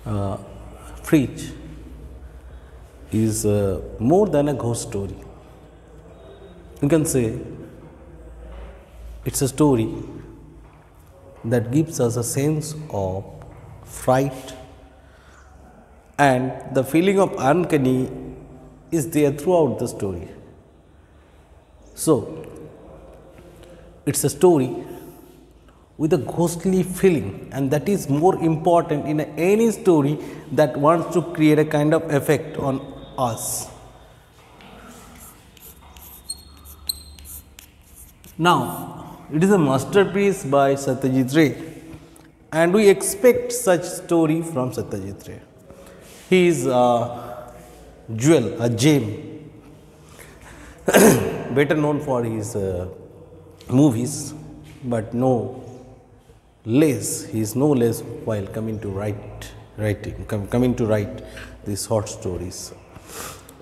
uh, Fridge is more than a ghost story. You can say it's a story that gives us a sense of fright, and the feeling of uncanny is there throughout the story. So, it's a story with a ghostly feeling, and that is more important in any story that wants to create a kind of effect on us. Now, it is a masterpiece by Satyajit Ray, and we expect such story from Satyajit Ray. He is a jewel, a gem, better known for his movies, but he is no less while coming to write these short stories.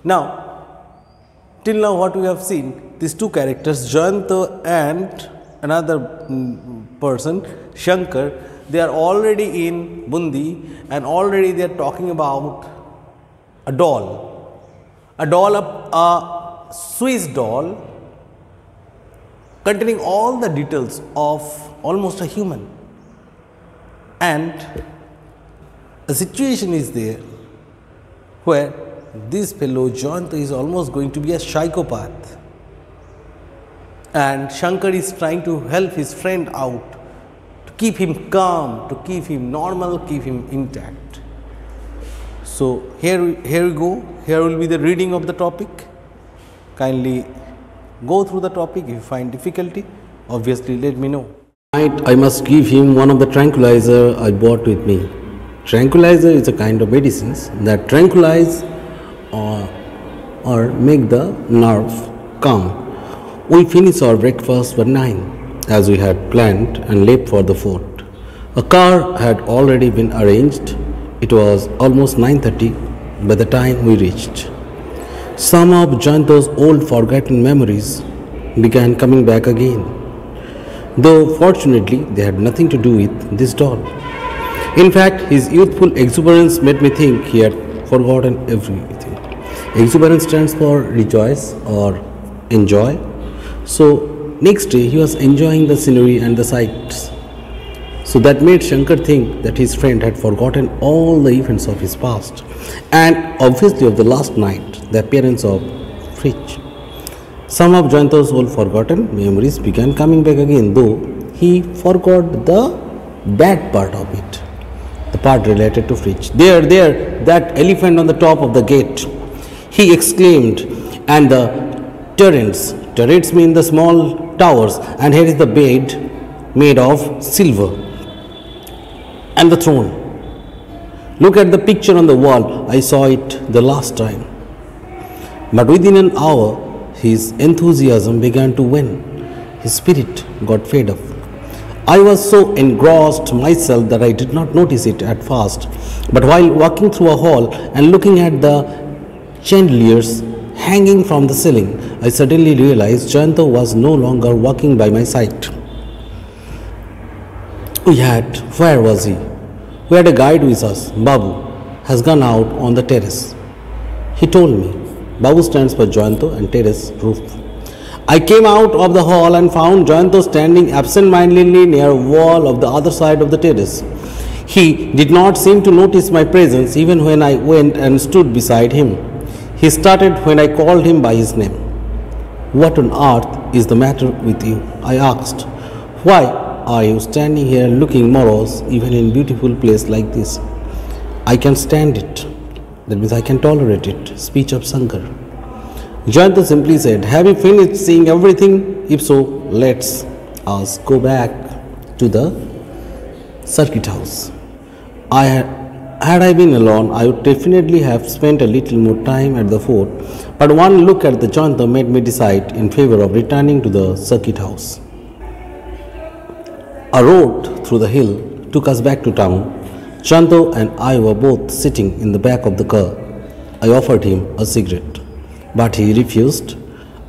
Now, till now what we have seen, these two characters, Jayanta and another person, Shankar, they are already in Bundi, and already they are talking about a doll, a Swiss doll containing all the details of almost a human. And a situation is there where this fellow Jayanta is almost going to be a psychopath, and Shankar is trying to help his friend out, to keep him calm, to keep him normal, keep him intact. So, here we go. Here will be the reading of the topic. Kindly go through the topic. If you find difficulty, obviously let me know. Tonight I must give him one of the tranquilizer I brought with me. Tranquilizer is a kind of medicines that tranquilize or make the nerve calm. We finished our breakfast by 9 as we had planned and left for the fort. A car had already been arranged. It was almost 9:30 by the time we reached. Some of Jayanta's old forgotten memories began coming back again, though fortunately they had nothing to do with this doll. In fact, his youthful exuberance made me think he had forgotten everything. Exuberance stands for rejoice or enjoy. So, next day he was enjoying the scenery and the sights. So that made Shankar think that his friend had forgotten all the events of his past, and obviously of the last night, the appearance of Fridge. Some of Jayanta's old forgotten memories began coming back again, though he forgot the bad part of it, the part related to Fridge. There, that elephant on the top of the gate, he exclaimed, and the turrets mean the small towers, and here is the bed made of silver, and the throne. Look at the picture on the wall. I saw it the last time. But within an hour, his enthusiasm began to wane. His spirit got fed up. I was so engrossed myself that I did not notice it at first. But while walking through a hall and looking at the chandeliers hanging from the ceiling, I suddenly realized Jayanta was no longer walking by my side. Where was he? We had a guide with us. Babu has gone out on the terrace. He told me. Babu stands for Jayanta and terrace roof. I came out of the hall and found Jayanta standing absent-mindedly near a wall of the other side of the terrace. He did not seem to notice my presence even when I went and stood beside him. He started when I called him by his name. What on earth is the matter with you? I asked. Why are you standing here looking morose even in a beautiful place like this? I can stand it. That means I can tolerate it. Speech of Shankar. Jayanta simply said, have you finished seeing everything? If so, let's us go back to the circuit house. Had I been alone, I would definitely have spent a little more time at the fort, but one look at the Jayanta made me decide in favor of returning to the circuit house. A road through the hill took us back to town. Jayanta and I were both sitting in the back of the car. I offered him a cigarette, but he refused.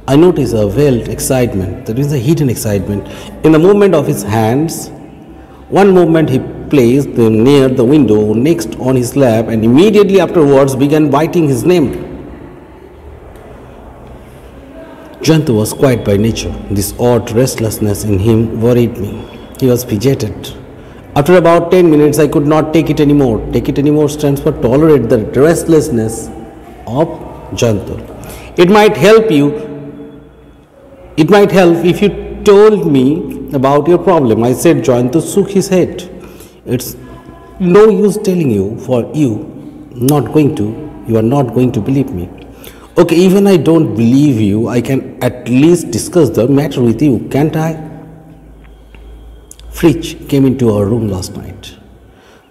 I noticed a veiled excitement, that is a hidden excitement, in the movement of his hands. One moment he placed them near the window next on his lap and immediately afterwards began biting his name. Jayanta was quiet by nature. This odd restlessness in him worried me. He was fidgeted. After about 10 minutes, I could not take it anymore. Take it anymore stands for tolerate the restlessness of Jayanta. It might help if you told me about your problem. I said. Jayanta shook his head. It's no use telling you, for you are not going to believe me. Okay, even I don't believe you, I can at least discuss the matter with you, can't I? Fritz came into our room last night.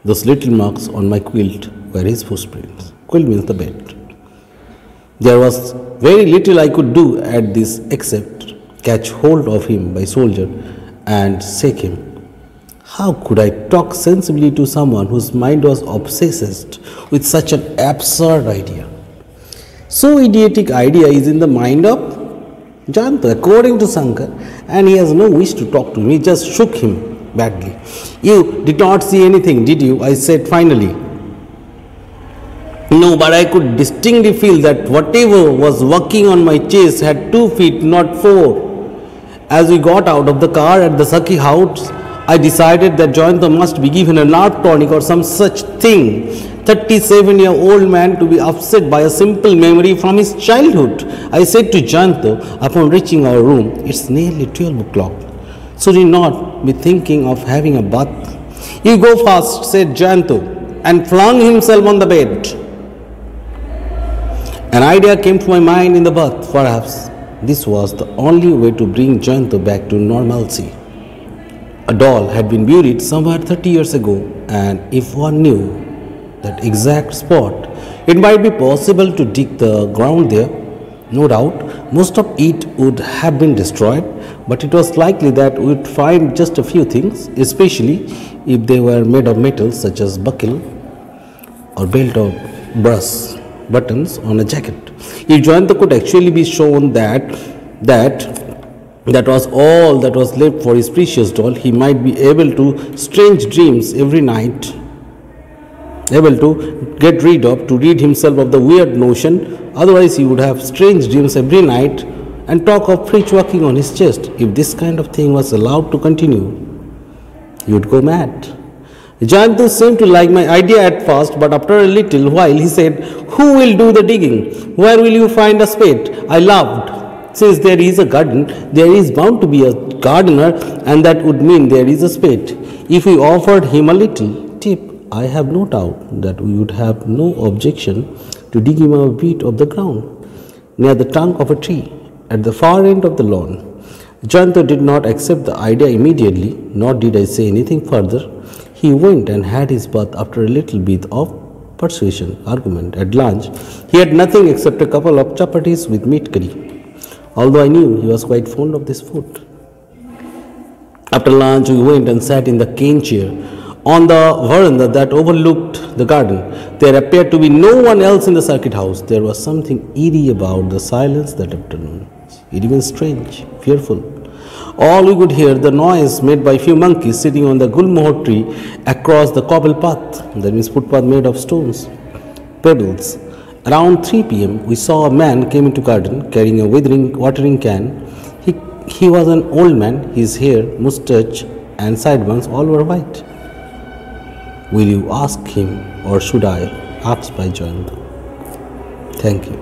Those little marks on my quilt were his footprints. Quilt means the bed. There was very little I could do at this except catch hold of him by shoulder and shake him. How could I talk sensibly to someone whose mind was obsessed with such an absurd idea? So idiotic idea is in the mind of Jayanta, according to Shankar, and he has no wish to talk to me. He just shook him badly. You did not see anything, did you? I said finally. No, but I could distinctly feel that whatever was working on my chest had 2 feet, not 4. As we got out of the car at the Saki house, I decided that Jayanta must be given a nerve tonic or some such thing. 37-year-old man to be upset by a simple memory from his childhood. I said to Jayanta upon reaching our room, it's nearly 12 o'clock. Should he not be thinking of having a bath? You go fast, said Jayanta, and flung himself on the bed. An idea came to my mind in the bath. Perhaps this was the only way to bring Jayanta back to normalcy. A doll had been buried somewhere 30 years ago, and if one knew that exact spot, it might be possible to dig the ground there. No doubt, most of it would have been destroyed, but it was likely that we would find just a few things, especially if they were made of metal such as buckle or belt or brass buttons on a jacket. If Jayanta could actually be shown that was all that was left for his precious doll, he might be able to strange dreams every night, able to get rid himself of the weird notion. Otherwise he would have strange dreams every night and talk of Fritz walking on his chest. If this kind of thing was allowed to continue, he would go mad. Jayanta seemed to like my idea at first, but after a little while he said, who will do the digging? Where will you find a spade? I laughed. Since there is a garden, there is bound to be a gardener, and that would mean there is a spade. If we offered him a little tip, I have no doubt that we would have no objection to digging a bit of the ground near the trunk of a tree at the far end of the lawn. Jayanta did not accept the idea immediately, nor did I say anything further. He went and had his bath after a little bit of persuasion, argument. At lunch, he had nothing except a couple of chapatis with meat curry, although I knew he was quite fond of this food. After lunch, we went and sat in the cane chair on the veranda that overlooked the garden. There appeared to be no one else in the circuit house. There was something eerie about the silence that afternoon, even strange, fearful. All we could hear the noise made by a few monkeys sitting on the gulmohar tree across the cobble path, that means footpath made of stones, pebbles. Around 3 p.m., we saw a man came into garden carrying a watering can. He was an old man. His hair, moustache, and sideburns all were white. Will you ask him, or should I? Asked by Jayanta. Thank you.